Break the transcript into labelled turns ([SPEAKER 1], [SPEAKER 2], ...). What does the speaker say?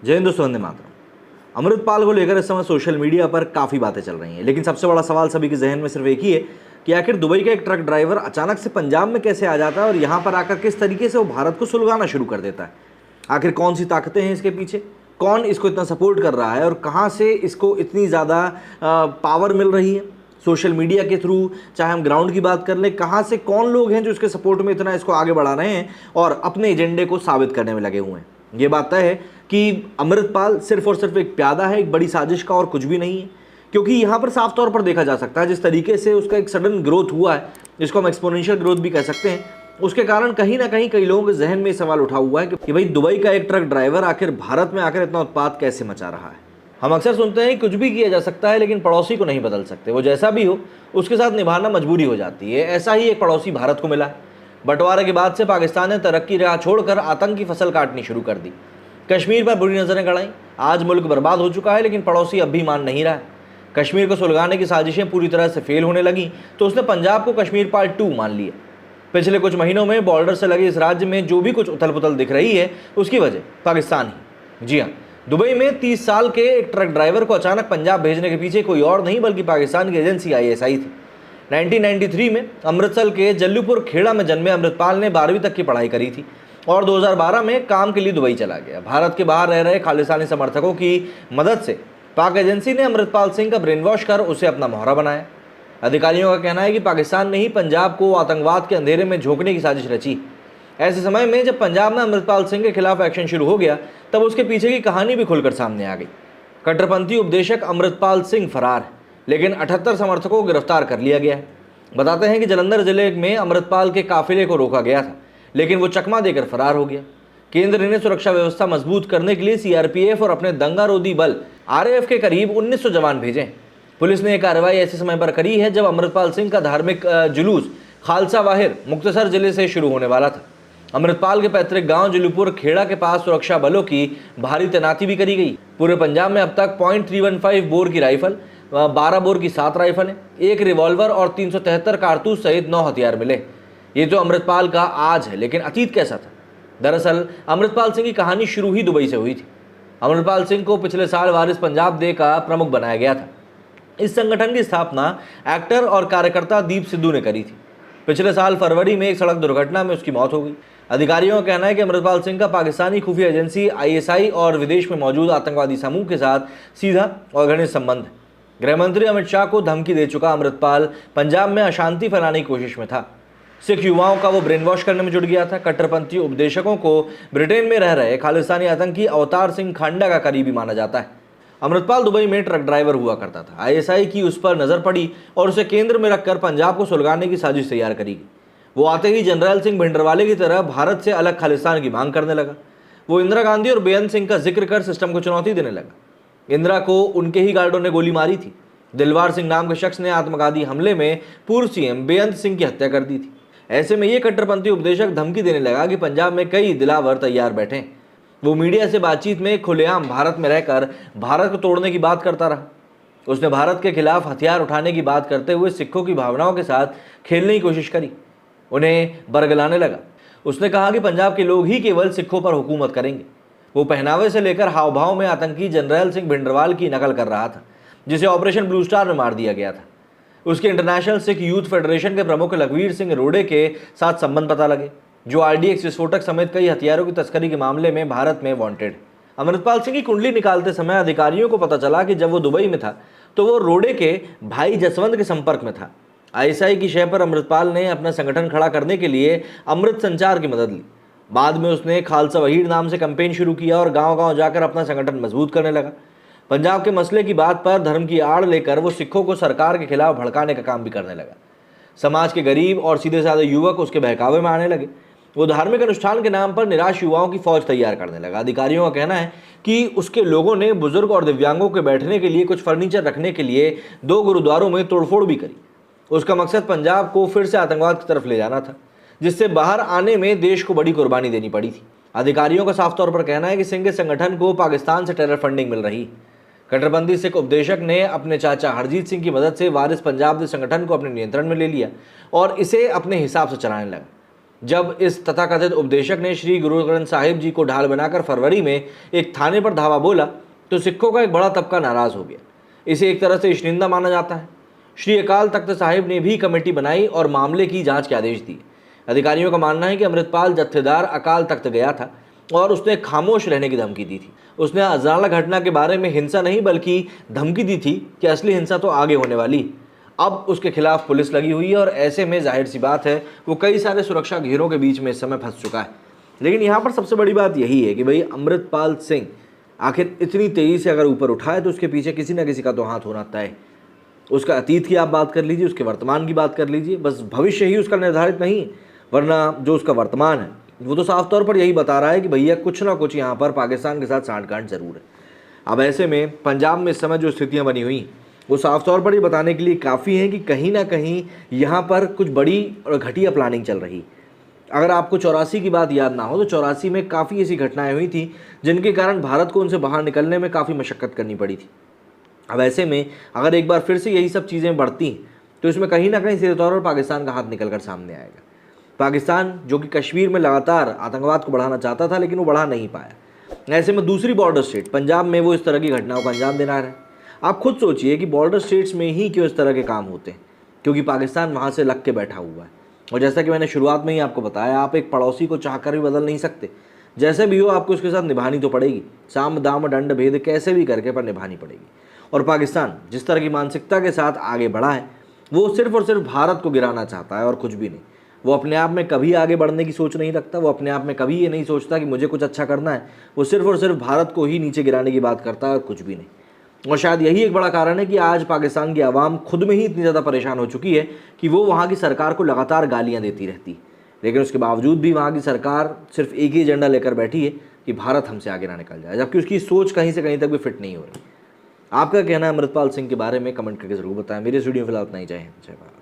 [SPEAKER 1] जय हिंद दोस्तों, वंदे मातरम। अमृतपाल को लेकर इस समय सोशल मीडिया पर काफ़ी बातें चल रही हैं, लेकिन सबसे बड़ा सवाल सभी के जहन में सिर्फ एक ही है कि आखिर दुबई का एक ट्रक ड्राइवर अचानक से पंजाब में कैसे आ जाता है और यहाँ पर आकर किस तरीके से वो भारत को सुलगाना शुरू कर देता है। आखिर कौन सी ताकतें हैं इसके पीछे, कौन इसको इतना सपोर्ट कर रहा है और कहाँ से इसको इतनी ज़्यादा पावर मिल रही है सोशल मीडिया के थ्रू, चाहे हम ग्राउंड की बात कर लें, कहाँ से कौन लोग हैं जो इसके सपोर्ट में इतना इसको आगे बढ़ा रहे हैं और अपने एजेंडे को साबित करने में लगे हुए हैं। ये बात तय है कि अमृतपाल सिर्फ और सिर्फ एक प्यादा है, एक बड़ी साजिश का, और कुछ भी नहीं है। क्योंकि यहाँ पर साफ तौर पर देखा जा सकता है जिस तरीके से उसका एक सडन ग्रोथ हुआ है, जिसको हम एक्सपोनेंशियल ग्रोथ भी कह सकते हैं, उसके कारण कहीं ना कहीं कई लोगों के जहन में सवाल उठा हुआ है कि भाई दुबई का एक ट्रक ड्राइवर आखिर भारत में आकर इतना उत्पात कैसे मचा रहा है। हम अक्सर सुनते हैं कुछ भी किया जा सकता है लेकिन पड़ोसी को नहीं बदल सकते, वो जैसा भी हो उसके साथ निभाना मजबूरी हो जाती है। ऐसा ही एक पड़ोसी भारत को मिला है। बंटवारे के बाद से पाकिस्तान ने तरक्की राह छोड़कर आतंक की फसल काटनी शुरू कर दी, कश्मीर पर बुरी नजरें गड़ाई। आज मुल्क बर्बाद हो चुका है लेकिन पड़ोसी अब भी मान नहीं रहा है। कश्मीर को सुलगाने की साजिशें पूरी तरह से फेल होने लगी तो उसने पंजाब को कश्मीर पार्ट 2 मान लिया। पिछले कुछ महीनों में बॉर्डर से लगे इस राज्य में जो भी कुछ उथल पुथल दिख रही है उसकी वजह पाकिस्तान ही। जी हाँ, दुबई में 30 साल के एक ट्रक ड्राइवर को अचानक पंजाब भेजने के पीछे कोई और नहीं बल्कि पाकिस्तान की एजेंसी ISI थी। 1993 में अमृतसर के जल्लूपुर खेड़ा में जन्मे अमृतपाल ने 12वीं तक की पढ़ाई करी थी और 2012 में काम के लिए दुबई चला गया। भारत के बाहर रह रहे खालिस्तानी समर्थकों की मदद से पाक एजेंसी ने अमृतपाल सिंह का ब्रेन वॉश कर उसे अपना मोहरा बनाया। अधिकारियों का कहना है कि पाकिस्तान ने ही पंजाब को आतंकवाद के अंधेरे में झोंकने की साजिश रची। ऐसे समय में जब पंजाब में अमृतपाल सिंह के खिलाफ एक्शन शुरू हो गया तब उसके पीछे की कहानी भी खुलकर सामने आ गई। कट्टरपंथी उपदेशक अमृतपाल सिंह फरार है लेकिन 78 समर्थकों को गिरफ्तार कर लिया गया है। बताते हैं कि जालंधर जिले में अमृतपाल के काफिले को रोका गया था लेकिन वो चकमा देकर फरार हो गया। केंद्र ने सुरक्षा व्यवस्था मजबूत करने के लिए CRPF और अपने दंगारोधी बल RAF के करीब 1900 जवान भेजे। पुलिस ने यह कार्रवाई ऐसे समय पर करी है जब अमृतपाल सिंह का धार्मिक जुलूस खालसा वाहिर मुक्तसर जिले से शुरू होने वाला था। अमृतपाल के पैतृक गांव जल्लूपुर खेड़ा के पास सुरक्षा बलों की भारी तैनाती भी करी गई। पूरे पंजाब में अब तक .315 बोर की राइफल, 12 बोर की 7 राइफलें, 1 रिवॉल्वर और 373 कारतूस सहित 9 हथियार मिले। ये तो अमृतपाल का आज है, लेकिन अतीत कैसा था? दरअसल अमृतपाल सिंह की कहानी शुरू ही दुबई से हुई थी। अमृतपाल सिंह को पिछले साल वारिस पंजाब डे का प्रमुख बनाया गया था। इस संगठन की स्थापना एक्टर और कार्यकर्ता दीप सिद्धू ने करी थी। पिछले साल फरवरी में एक सड़क दुर्घटना में उसकी मौत हो गई। अधिकारियों का कहना है कि अमृतपाल सिंह का पाकिस्तानी खुफिया एजेंसी ISI और विदेश में मौजूद आतंकवादी समूह के साथ सीधा और घनिष्ठ संबंध है। गृहमंत्री अमित शाह को धमकी दे चुका अमृतपाल पंजाब में अशांति फैलाने की कोशिश में था। सिख युवाओं का वो ब्रेन वॉश करने में जुट गया था। कट्टरपंथी उपदेशकों को ब्रिटेन में रह रहे खालिस्तानी आतंकी अवतार सिंह खांडा का करीबी माना जाता है। अमृतपाल दुबई में ट्रक ड्राइवर हुआ करता था। ISI की उस पर नजर पड़ी और उसे केंद्र में रखकर पंजाब को सुलगाने की साजिश तैयार करी गई। वो आते ही जनरल सिंह भिंडरवाले की तरह भारत से अलग खालिस्तान की मांग करने लगा। वो इंदिरा गांधी और बेअंत सिंह का जिक्र कर सिस्टम को चुनौती देने लगा। इंदिरा को उनके ही गार्डों ने गोली मारी थी। दिलवार सिंह नाम के शख्स ने आत्मघाती हमले में पूर्व CM बेअंत सिंह की हत्या कर दी थी। ऐसे में ये कट्टरपंथी उपदेशक धमकी देने लगा कि पंजाब में कई दिलावर तैयार बैठे। वो मीडिया से बातचीत में खुलेआम भारत में रहकर भारत को तोड़ने की बात करता रहा। उसने भारत के खिलाफ हथियार उठाने की बात करते हुए सिखों की भावनाओं के साथ खेलने की कोशिश करी, उन्हें बरगलाने लगा। उसने कहा कि पंजाब के लोग ही केवल सिखों पर हुकूमत करेंगे। वो पहनावे से लेकर हाव भाव में आतंकी जनरल सिंह भिंडरवाल की नकल कर रहा था, जिसे ऑपरेशन ब्लू स्टार में मार दिया गया था। उसके इंटरनेशनल सिख यूथ फेडरेशन के प्रमुख लखवीर सिंह रोडे के साथ संबंध पता लगे, जो RDX विस्फोटक समेत कई हथियारों की तस्करी के मामले में भारत में वांटेड। अमृतपाल सिंह की कुंडली निकालते समय अधिकारियों को पता चला कि जब वो दुबई में था तो वो रोडे के भाई जसवंत के संपर्क में था। ISI की शय पर अमृतपाल ने अपना संगठन खड़ा करने के लिए अमृत संचार की मदद ली। बाद में उसने खालसा वहीद नाम से कैंपेन शुरू किया और गांव-गांव जाकर अपना संगठन मजबूत करने लगा। पंजाब के मसले की बात पर धर्म की आड़ लेकर वो सिखों को सरकार के खिलाफ भड़काने का काम भी करने लगा। समाज के गरीब और सीधे साधे युवक उसके बहकावे में आने लगे। वो धार्मिक अनुष्ठान के नाम पर निराश युवाओं की फौज तैयार करने लगा। अधिकारियों का कहना है कि उसके लोगों ने बुजुर्ग और दिव्यांगों के बैठने के लिए कुछ फर्नीचर रखने के लिए 2 गुरुद्वारों में तोड़फोड़ भी करी। उसका मकसद पंजाब को फिर से आतंकवाद की तरफ ले जाना था, जिससे बाहर आने में देश को बड़ी कुर्बानी देनी पड़ी थी। अधिकारियों का साफ तौर पर कहना है कि सिंह के संगठन को पाकिस्तान से टेरर फंडिंग मिल रही। कट्टरपंथी सिख उपदेशक ने अपने चाचा हरजीत सिंह की मदद से वारिस पंजाब के संगठन को अपने नियंत्रण में ले लिया और इसे अपने हिसाब से चलाने लगा। जब इस तथाकथित उपदेशक ने श्री गुरु ग्रंथ साहिब जी को ढाल बनाकर फरवरी में एक थाने पर धावा बोला तो सिखों का एक बड़ा तबका नाराज हो गया। इसे एक तरह से इशनिंदा माना जाता है। श्री अकाल तख्त साहिब ने भी कमेटी बनाई और मामले की जांच के आदेश दिए। अधिकारियों का मानना है कि अमृतपाल जत्थेदार अकाल तख्त गया था और उसने खामोश रहने की धमकी दी थी। उसने अजनाला घटना के बारे में हिंसा नहीं बल्कि धमकी दी थी कि असली हिंसा तो आगे होने वाली। अब उसके खिलाफ पुलिस लगी हुई है और ऐसे में जाहिर सी बात है वो कई सारे सुरक्षा घेरों के बीच में इस समय फंस चुका है। लेकिन यहाँ पर सबसे बड़ी बात यही है कि भाई अमृतपाल सिंह आखिर इतनी तेज़ी से अगर ऊपर उठा है तो उसके पीछे किसी ना किसी का तो हाथ होना तय। उसका अतीत की आप बात कर लीजिए, उसके वर्तमान की बात कर लीजिए, बस भविष्य ही उसका निर्धारित नहीं, वरना जो उसका वर्तमान है वो तो साफ तौर पर यही बता रहा है कि भैया कुछ ना कुछ यहाँ पर पाकिस्तान के साथ सांठगांठ जरूर है। अब ऐसे में पंजाब में इस समय जो स्थितियाँ बनी हुई वो साफ तौर पर ये बताने के लिए काफ़ी हैं कि कहीं ना कहीं यहाँ पर कुछ बड़ी और घटिया प्लानिंग चल रही। अगर आपको 84 की बात याद ना हो तो 84 में काफ़ी ऐसी घटनाएं हुई थी जिनके कारण भारत को उनसे बाहर निकलने में काफ़ी मशक्क़त करनी पड़ी थी। अब ऐसे में अगर एक बार फिर से यही सब चीज़ें बढ़ती तो इसमें कहीं ना कहीं सीधे तौर पर पाकिस्तान का हाथ निकल कर सामने आएगा। पाकिस्तान जो कि कश्मीर में लगातार आतंकवाद को बढ़ाना चाहता था लेकिन वो बढ़ा नहीं पाया। ऐसे में दूसरी बॉर्डर स्टेट पंजाब में वो इस तरह की घटनाओं का अंजाम देना है। आप खुद सोचिए कि बॉर्डर स्टेट्स में ही क्यों इस तरह के काम होते हैं, क्योंकि पाकिस्तान वहाँ से लग के बैठा हुआ है। और जैसा कि मैंने शुरुआत में ही आपको बताया, आप एक पड़ोसी को चाहकर भी बदल नहीं सकते। जैसे भी हो आपको उसके साथ निभानी तो पड़ेगी, साम दाम दंड भेद कैसे भी करके पर निभानी पड़ेगी। और पाकिस्तान जिस तरह की मानसिकता के साथ आगे बढ़ा है वो सिर्फ और सिर्फ भारत को गिराना चाहता है और कुछ भी नहीं। वो अपने आप में कभी आगे बढ़ने की सोच नहीं रखता, वो अपने आप में कभी ये नहीं सोचता कि मुझे कुछ अच्छा करना है। वो सिर्फ और सिर्फ भारत को ही नीचे गिराने की बात करता है और कुछ भी नहीं। और शायद यही एक बड़ा कारण है कि आज पाकिस्तान की आवाम खुद में ही इतनी ज़्यादा परेशान हो चुकी है कि वो वहाँ की सरकार को लगातार गालियाँ देती रहती, लेकिन उसके बावजूद भी वहाँ की सरकार सिर्फ एक ही एजेंडा लेकर बैठी है कि भारत हमसे आगे ना निकल जाए, जबकि उसकी सोच कहीं से कहीं तक भी फिट नहीं हो रही। आपका कहना है अमृतपाल सिंह के बारे में कमेंट करके जरूर बताएं। मेरे इस वीडियो में फिलहाल इतना ही। जय हिंद, जय भारत।